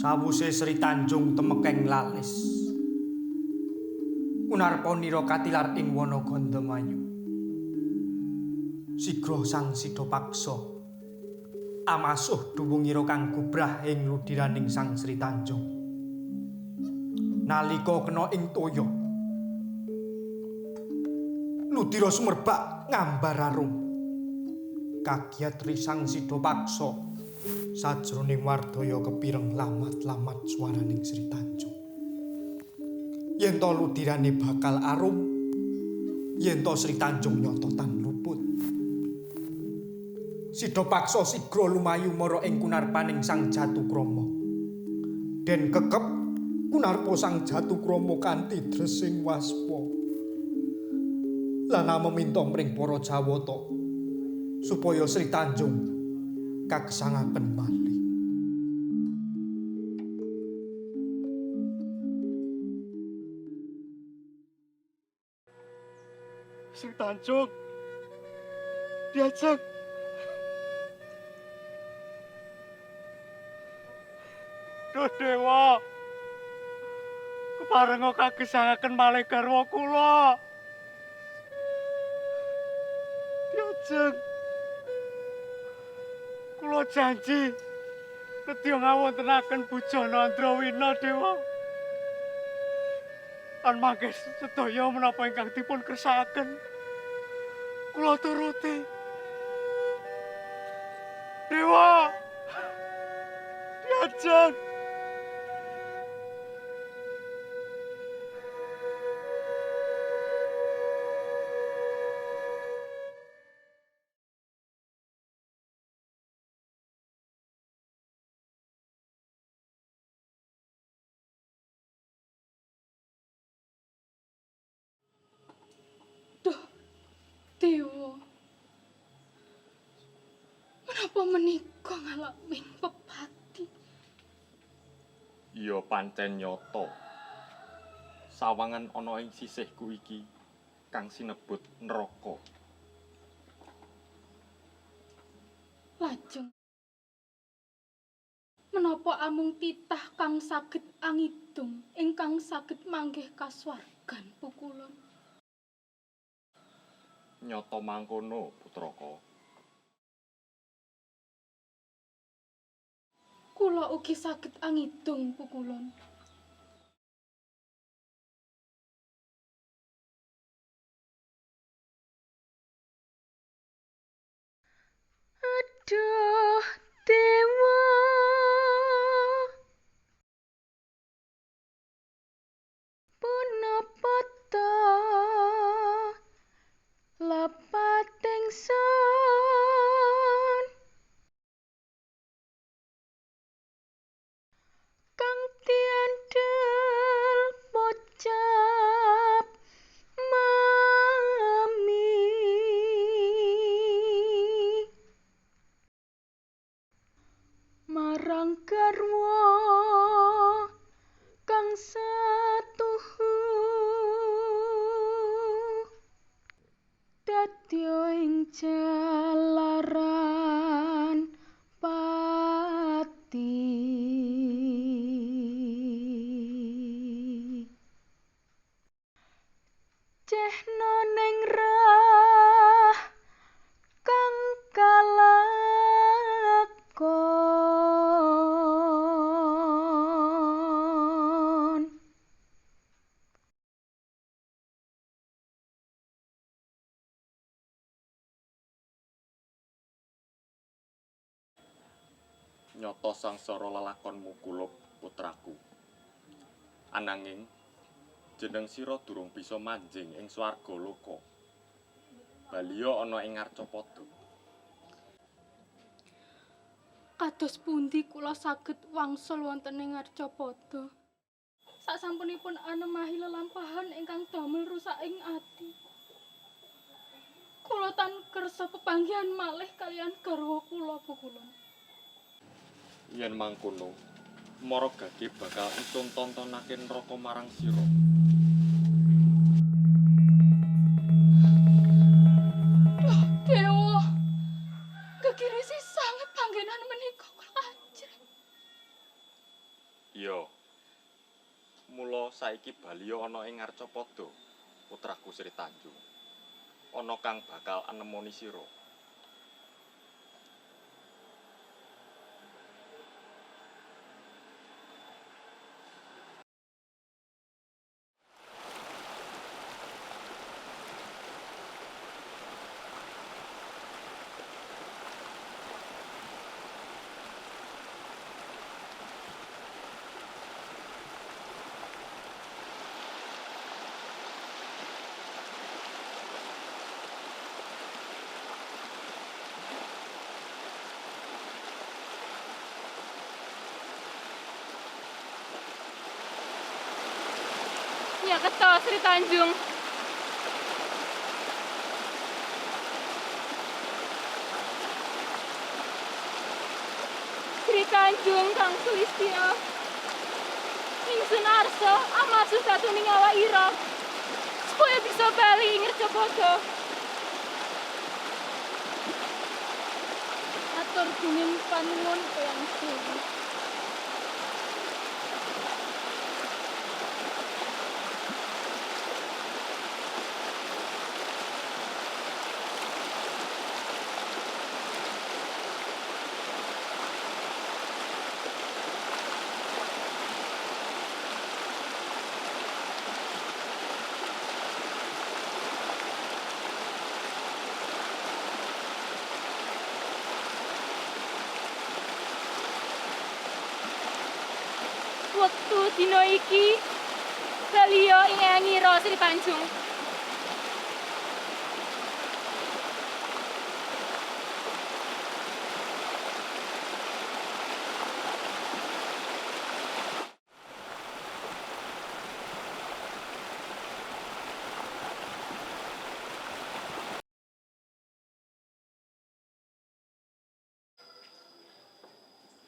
Sawuse Sri Tanjung temekeng lalis. Kunarpanira katilar ing wana Gandamayu. Sigra sang Sida paksa amasuh duwungira kang gubrah ing ludiraning sang Sri Tanjung. Nalika kena ing toya, ludira sumerbak ngambar arum. Kagiatri sang Sida paksa sajroning wardaya kepireng lamat-lamat swaraning Sri Tanjung. Yen to ludirane bakal arum, yen to Sri Tanjung nyata tan luput. Sida paksa sigra lumayu mara ing kunarpaning sang Jatukrama. Den kekep kunarpa sang Jatukrama kanthi dresing waspa. Lan meminta mring para Jawata supaya Sri Tanjung kagesangaken malih. Sri Tanjung diajak. Duh Dewa, keparenga kagesangaken malih garwa kula. Diajak. Kula janji nedya ngawontenaken bujana Andrawina Dewa. Lan mangke sedaya menapa ingkang dipun kersakaken kula turuti. Dewa, diajak. Duh, Dewa. Menapa menika ngalami pepati? Iya pancen nyata. Sawangan ana ing sisihku iki kang sinebut neraka. Lajeng menapa amung titah kang saged angidung ingkang saged manggih kasuwargan pukulun? Nyata mangkono, Putraka. Kula ugi saged angidung pukulun. Aduh, Dewa. Punapa ta lepating sun kang tiandel pocap mami marang garwa kang satuhu dadya ing jalaran pati. Cehna ning rah kang kalakon. Nyata sangsara lelakonmu kulup, putraku. Ananging jeneng sira durung bisa manjing ing swarga loka. Baliya ana ing Arcapada. Kados pundi kula saged wangsul wonten ing Arcapada? Sasampunipun anemahi lelampahan ingkang damel rusak ing ati. Kula tan kersa pepanggihan malih kaliyan garwa kula pukulun. Yen mangkono, Maragati bakal entun tontonake neraka marang sira. Duh, Dewa. Gegirisi sanget panggenan menika kula ajeng. saiki Baliya ana ing Ngarcapada, putraku Sri Tanjung. Ana kang bakal anemoni sira. Ya keto Sri Tanjung. Sri Tanjung Kang Sulistya. Ingsun arsa amarsa satuning awak ira supaya bisa bali ing Ngarcapada. Atur guning panuwun Eyang Dewi. Wektu dina iki Baliya ing Eyang Sri Tanjung.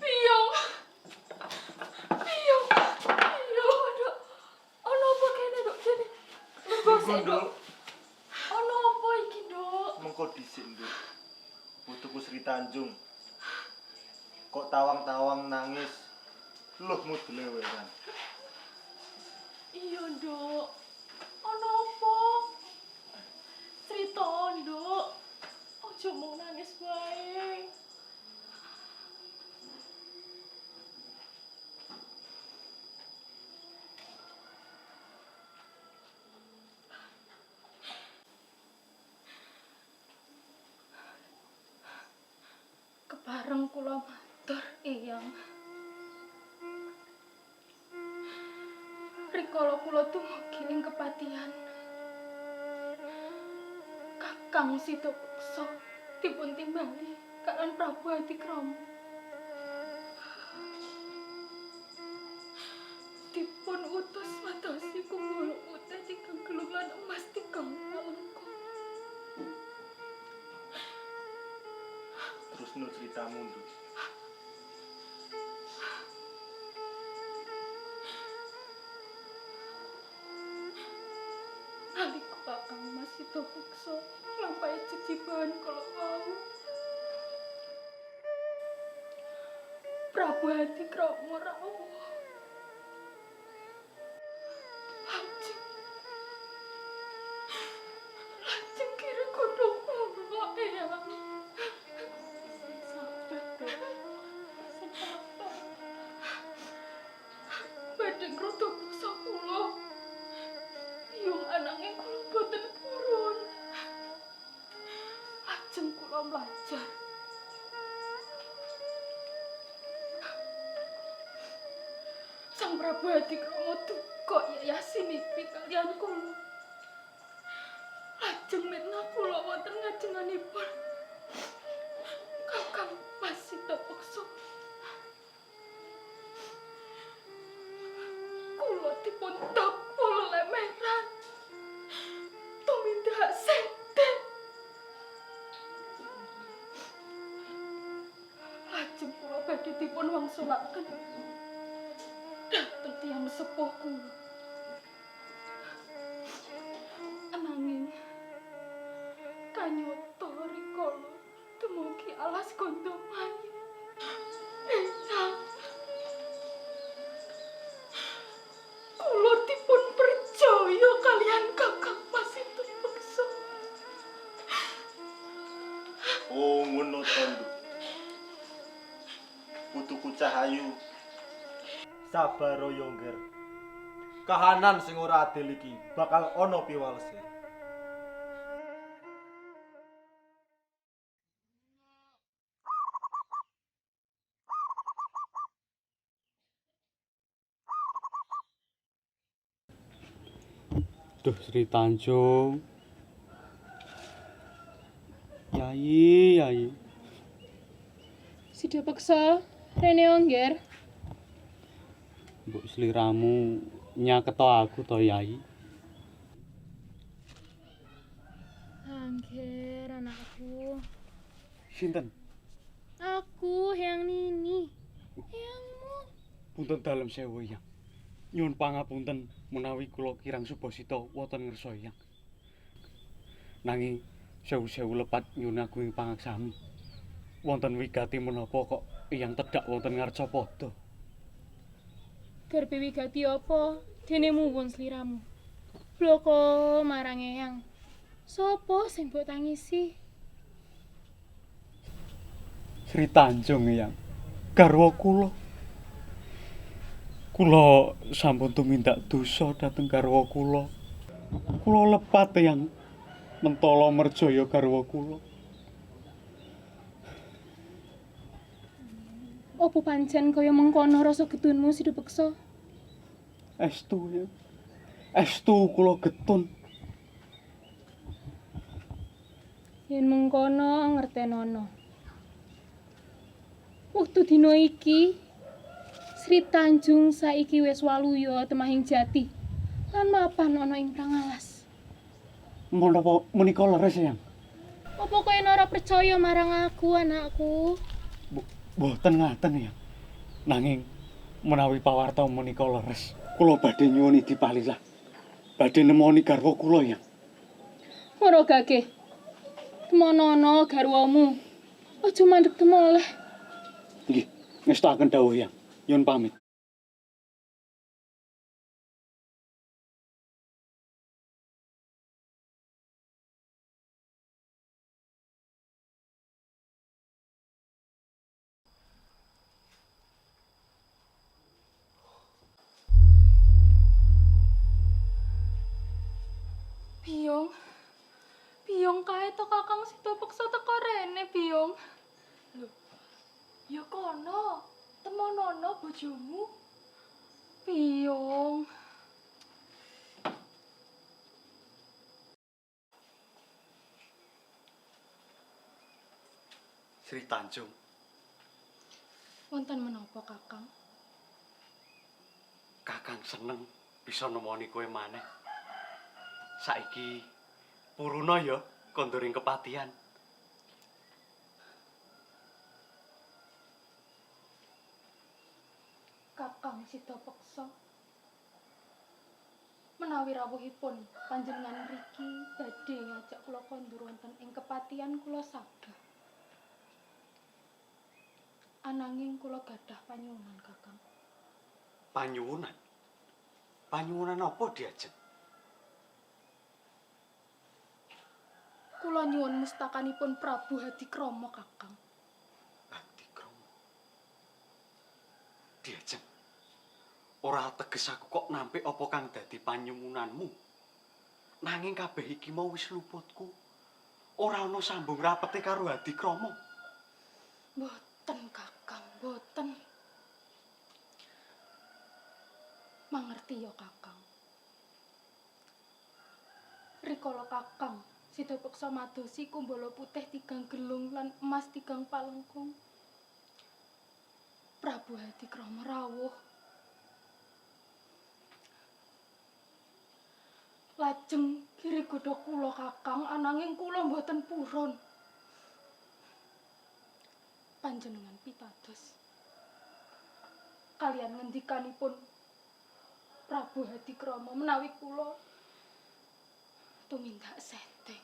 Piyong. Piyong. Piyong. Dok. Ana apa kene, Dok? Kene. Lungguh sik, Dok. Ana apa iki, Dok? Mengko dhisik, Nduk. Putuku Sri Tanjung. Kok tawang-tawang nangis. Luhmu deleweran. Iya, Dok. Ana apa? Crita, Dok. Aja mung nangis wae. Kepareng kula matur, Eyang. Rikala kula dumugi ing kepatihan, Kakang Sidapeksa dipun timbali kaliyan Prabu Adikrama. Dipun utus madosi kumbul putih tigang gelungan emas tigang alengka. Terus no ceritamu, Nduk. Nalika Kakang Mas Sidapeksa nglampahi jejibahan kala wau, Prabu Adikrama rawuh. Lajeng kira godhong kula, Eyang. Sabar, Dok. Sabar. Badhe ngrutuk buksa kula. Yung ananging kula boten purun. Lajeng kula mlajar. Sang Prabu Adikrama duka yayasinipi kaliyan kula. Lajeng mitnah kula wonten ngajenganipun Kakang Mas Sidapeksa. Kula dipun dakul lemeran tumindak senten. Lajeng kula badhe dipun wangsulaken dhateng tiyang sepuh kula. Ananging kanyata rikala dumugi alas Gondomayu. Eyang, kula dipun Tonduk. Putuku Cahayu. Sabar Yongger. Kahanan sing ora adil iki bakal ana piwalese. Duh Sri Tanjung. Yai. Sida peksa rene ongger. Mbok sliramu nyaketo aku to Yai. Angger anakku. Sinten? Aku yang Nini. Yangmu. Punten dalem sewu Yang. Nyuwun pangapunten menawi kula kirang subasita wonten ngersa Yang. Nanging sewu-sewu lepat nyuwun agunging pangaksami. Wonten wigati menapa kok Eyang tedhak wonten Ngarcapada? Garpe wigati apa? Dene muwun sliramu. Bloko marang Eyang. Sopo sing mbok tangisi? Sri Tanjung Eyang. Garwa kula. Kula sampun tumindak dosa dhateng garwa kula. Kula lepat Eyang mentala merjaya garwa kula. Opo pancen kaya mengkono rasa gedunmu Sida Beksa? Estu Eyang. Estu kula getun. Yen mengkono ngertenono. Wektu dina iki Sri Tanjung saiki wis waluya temahing jati lan mapan ana ing Prangalas. Menapa menika leres Eyang? Apa kowe ora percaya marang aku, anakku? Mboten ngaten Eyang. Nanging menawi pawarta menika leres, kula badhe nyuwun idi palilah. Badhe nemoni garwa kula Eyang. Ora gage. Temonono garwamu. Aja mandheg temoleh. Nggih, ngestakaken dawuh Eyang. Nyuwun pamit. Biyong kae to Kakang Sida Beksa teko rene, Biyong. Lho, ya kono, temonono bojomu. Biyong. Sri Tanjung, Wonten menapa, Kakang? Kakang seneng bisa nemoni kowe maneh. Saiki puruna ya konduring kepatihan. Kakang Sida Beksa. Menawi rawuhipun panjenengan mriki badhe ngajak kula kondur wonten ing kepatihan kula sagah. Ananging kula gadah panyuwunan, Kakang. Panyuwunan? Panyuwunan apa diajeng? Kula nyuwun mustakanipun Prabu Hadikrama, Kakang. Hadikrama. Diajeng. Ora teges aku kok nampik apa kang dadi panyuwunanmu. Nanging kabeh iki mau wis luputku. Ora ana sambung rapete karo Hadikrama. Boten, Kakang, boten. Mangerti ya, Kakang. Rikala Kakang Sida Beksa madosi kumbala putih 3 gelung lan emas 3 palengkung. Prabu Hadikrama rawuh. Lajeng kiri godhog kula, Kakang, ananging kula mboten purun. Panjenengan pitados kalian ngendikanipun Prabu Hadikrama menawi kula tumindak seteh.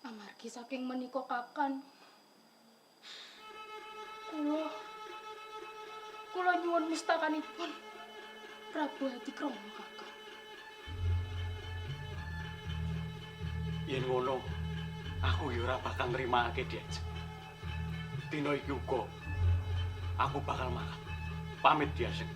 Amargi saking menika Kakang kula nyuwun mustakanipun Prabu Hadikrama, Kakang. Yen ngono, aku ya ora bakal nrimakake diajeng. Dina iki uga aku bakal makan. Pamit diajeng.